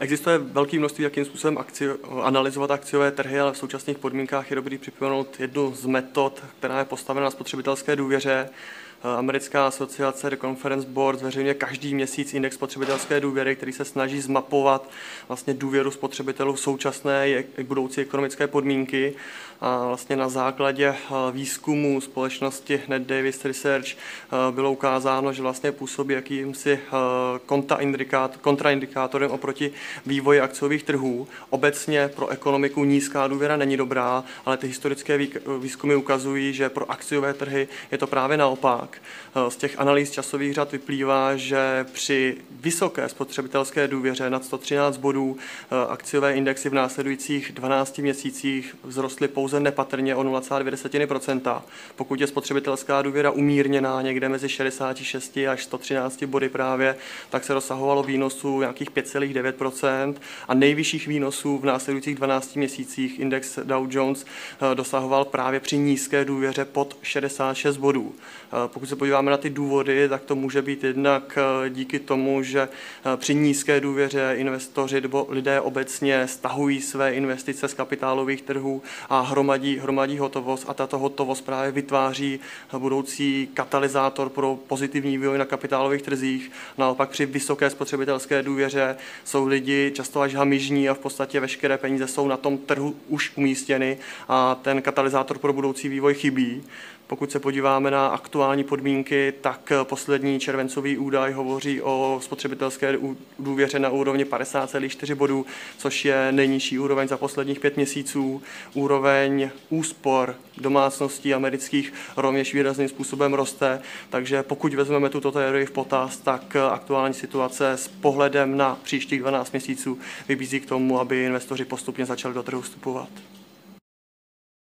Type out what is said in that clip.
Existuje velké množství, jakým způsobem analyzovat akciové trhy, ale v současných podmínkách je dobrý připomenout jednu z metod, která je postavena na spotřebitelské důvěře. Americká asociace The Conference Board zveřejňuje každý měsíc index spotřebitelské důvěry, který se snaží zmapovat vlastně důvěru spotřebitelů v současné i budoucí ekonomické podmínky. A vlastně na základě výzkumu společnosti Net Davis Research bylo ukázáno, že vlastně působí jakýmsi kontraindikátorem oproti vývoji akciových trhů. Obecně pro ekonomiku nízká důvěra není dobrá, ale ty historické výzkumy ukazují, že pro akciové trhy je to právě naopak. Z těch analýz časových řad vyplývá, že při vysoké spotřebitelské důvěře nad 113 bodů akciové indexy v následujících 12 měsících vzrostly pouze nepatrně o 0,2%. Pokud je spotřebitelská důvěra umírněná někde mezi 66 až 113 body právě, tak se dosahovalo výnosů nějakých 5,9% a nejvyšších výnosů v následujících 12 měsících index Dow Jones dosahoval právě při nízké důvěře pod 66 bodů. Pokud se podíváme na ty důvody, tak to může být jednak díky tomu, že při nízké důvěře investoři nebo lidé obecně stahují své investice z kapitálových trhů a hromadí hotovost a tato hotovost právě vytváří budoucí katalyzátor pro pozitivní vývoj na kapitálových trzích. Naopak při vysoké spotřebitelské důvěře jsou lidi často až hamižní a v podstatě veškeré peníze jsou na tom trhu už umístěny a ten katalyzátor pro budoucí vývoj chybí. Pokud se podíváme na aktuální podmínky, tak poslední červencový údaj hovoří o spotřebitelské důvěře na úrovni 50,4 bodů, což je nejnižší úroveň za posledních 5 měsíců. Úroveň úspor domácností amerických rovněž výrazným způsobem roste, takže pokud vezmeme tuto teorii v potaz, tak aktuální situace s pohledem na příštích 12 měsíců vybízí k tomu, aby investoři postupně začali do trhu vstupovat.